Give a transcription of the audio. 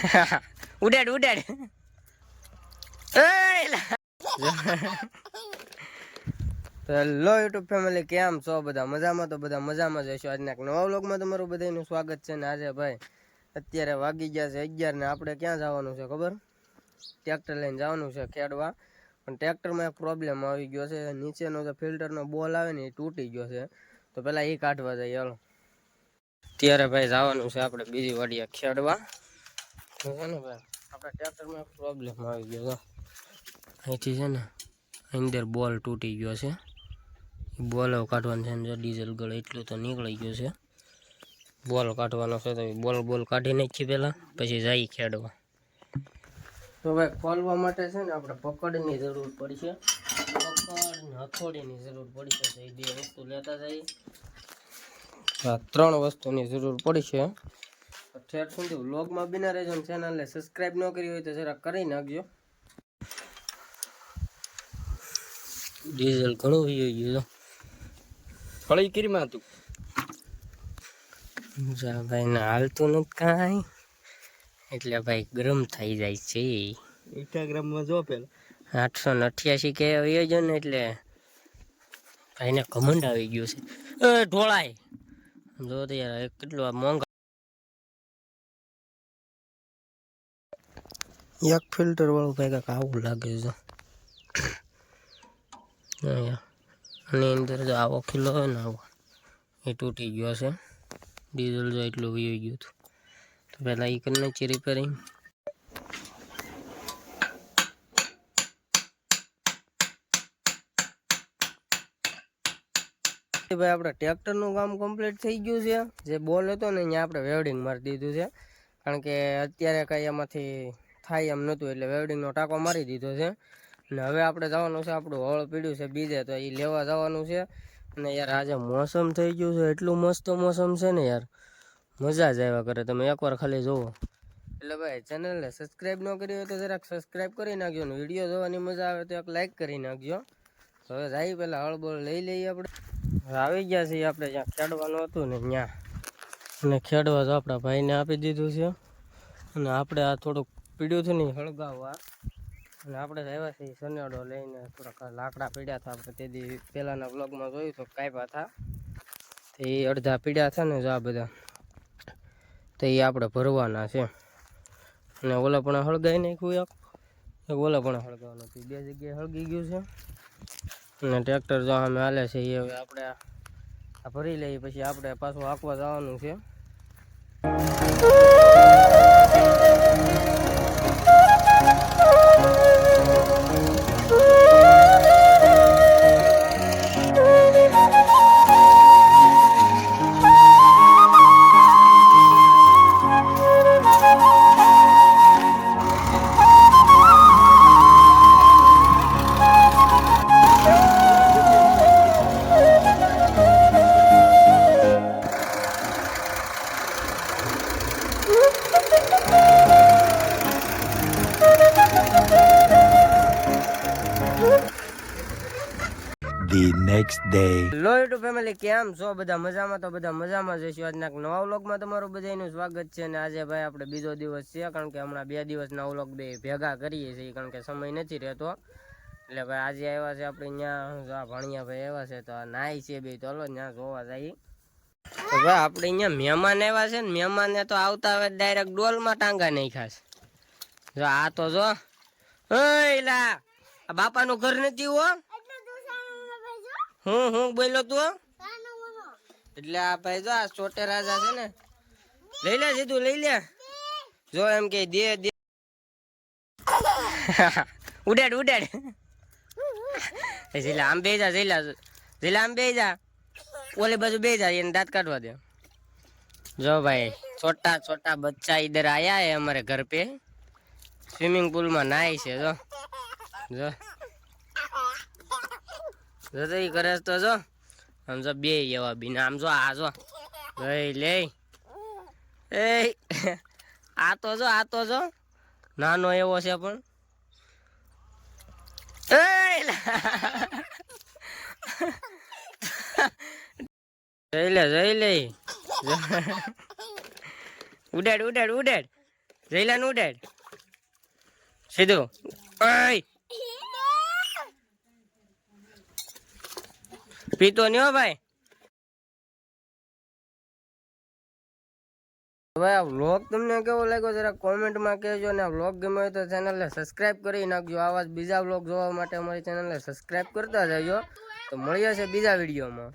ઉડાડ ઉડાડ hello YouTube family, કેમ છો બધા? મજામાં? તો બધા મજામાં જઈશું. આજના નવા વ્લોગમાં તમારું બધાનું સ્વાગત છે. ને આજે ભાઈ અત્યારે વાગી ગયા છે 11 ને આપણે ક્યાં જવાનું છે ખબર? ટ્રેક્ટર લઈને જવાનું છે ખેડવા. પણ ટ્રેક્ટરમાં એક પ્રોબ્લેમ આવી ગયો છે. નીચેનો જે ફિલ્ટરનો બોલ આવે ને એ તૂટી ગયો છે. તો પેલા એ કાઢવા જઈએ. હાલો, ત્યારે ભાઈ જવાનું છે આપણે બીજી વાડીએ ખેડવા. છે ને ભાઈ આપણે ટ્રેક્ટરમાં એક પ્રોબ્લેમ આવી ગયો છે. અહીંથી છે ને અંદર બોલ તૂટી ગયો છે. બોલ કાઢવાનું છે ને ડીઝલ ગળે એટલું તો નીકળી ગયું છે. બોલ કાઢવાનો છે તો બોલ કાઢી નાખીએ પહેલાં, પછી જઈ ખેડવા. તો ભાઈ ખોલવા માટે છે ને આપણે પકડની જરૂર પડશે. પકડ ને હથોડીની જરૂર પડશે. તો એ બે વસ્તુ લેતા જઈએ. 3 વસ્તુની જરૂર પડશે. ઠેર સુધી વ્લોગમાં બિના રહેજો. ચેનલને સબસ્ક્રાઈબ ન કરી હોય તો જરા કરી નાખજો. ડીઝલ ઘણું વહી ગયું. ફળી કરીમાં હતું ભાઈ ને હાલતું નથી કાંઈ, એટલે ભાઈ ગરમ થઈ જાય છે. ઇન્સ્ટાગ્રામમાં જો પેલા 888 કે આવી ગયો ને એટલે ભાઈને ઘમંડ આવી ગયું છે. ઢોળાય જો તો યાર કેટલું મોંઘા. એક ફિલ્ટર વાળું ભાઈ કાંઈક આવું લાગે છે. આની અંદર જો આવો ખીલો હોય ને આવો એ તૂટી ગયો છે. ડીઝલ જો એટલું વહી ગયું હતું. તો પહેલાં એ કરી નાખીએ રિપેરિંગ. ભાઈ આપણે ટ્રેક્ટરનું કામ કમ્પ્લીટ થઈ ગયું છે. જે બોલ હતો ને અહીંયા આપણે વેલ્ડિંગ મારી દીધું છે. કારણ કે અત્યારે કાંઈ એમાંથી થાય એમ નહોતું, એટલે વેલ્ડિંગનો ટાંકો મારી દીધો છે. અને હવે આપણે જવાનું છે, આપણું હળ પીડ્યું છે બીજે, તો એ લેવા જવાનું છે. અને યાર આજે મોસમ થઈ ગયું છે, એટલું મસ્ત મોસમ છે ને યાર, મજા જ આવ્યા કરે. તમે એકવાર ખાલી જુઓ. એટલે ભાઈ ચેનલને સબસ્ક્રાઈબ ન કરી હોય તો જરાક સબસ્ક્રાઈબ કરી નાખજો. ને વિડીયો જોવાની મજા આવે તો એક લાઈક કરી નાખજો. તો હવે જાય પહેલાં હળબળ લઈ લઈએ આપણે. આવી ગયા છીએ આપણે જ્યાં ખેડવાનું હતું ને ત્યાં. અને ખેડવા તો આપણા ભાઈને આપી દીધું છે. અને આપણે આ થોડુંક પીડ્યું હતું ને હળગાવવા. અને આપણે આવ્યા છીએ સનેડો લઈને. થોડાક લાકડા પીડ્યા હતા આપણે તેથી પહેલાંના વ્લોગમાં જોયું તો કાપ્યા હતા. તો એ અડધા પીડ્યા હતા ને જો આ બધા, તો એ આપણે ભરવાના છે. અને ઓલા પણ હળગાઈ નાખ્યું એક ઓલા પણ હળગાવવાનું હતું. 2 જગ્યાએ હળગી ગયું છે. અને ટ્રેક્ટર જો અમે હાલે છે એ હવે આપણે આ ભરી લઈએ, પછી આપણે પાછું હાંકવા જવાનું છે. The next day. Hello YouTube family, કેમ છો બધા? મજામાં? તો બધા મજામાં જઈશું. આજના નવા વ્લોગમાં તમારું બધાનું સ્વાગત છે. અને આજે ભાઈ આપણે બીજો દિવસ છે, કારણ કે હમણાં 2 દિવસના વ્લોગ ભેગા કરીએ છીએ, કારણ કે સમય નથી રહેતો. એટલે ભાઈ આજે આવ્યા છે આપણે અહીંયા ભણિયા ભાઈ આવ્યા છે, તો નાય છે બે, તો હલો ત્યાં જોવા જઈએ. તો ભાઈ આપણે અહીંયા મહેમાન આવ્યા છે ને, મહેમાનને તો આવતા હવે ડાયરેક્ટ ડોલમાં ટાંગા નાખ્યા છે. જો આ તો જો લા આ બાપાનું ઘર નથી હો. હું બોલો તું? એટલે આ ભાઈ જો આ છોટે રાજા છે ને, લઈ લે સીધું લઈ લે. જો એમ કે દે ઉડાડ ઉડાડ. જીલા આમ બે જા, જીલા આમ બે જા, ઓલી બાજુ બે જા, એને દાંત કાઢવા દે. જો ભાઈ छोटा छोटा बच्चा इधर आया है हमारे घर पे, स्विमिंग पूल में नहाय છે. જો જો જો તો ઈ કરે તો જો આમ જો બે એવા બીને આમ જો આ જો લઈ લે એ આ તો જો નાનો એવો છે પણ જઈ લે ઉડાડ ઉડાડ ઉડાડ જઈલા નું ડેડ સીધું ઓય પીતો નહીં હો ભાઈ. ભાઈ આ વ્લોગ તમને કેવો લાગ્યો જરા કોમેન્ટમાં કહેજો, ને આ વ્લોગ ગમ્યો હોય તો ચેનલને સબસ્ક્રાઇબ કરી નાખજો. આવા જ બીજા વ્લોગ જોવા માટે અમારી ચેનલને સબસ્ક્રાઇબ કરતા જજો. તો મળીએ છે બીજા વિડીયોમાં.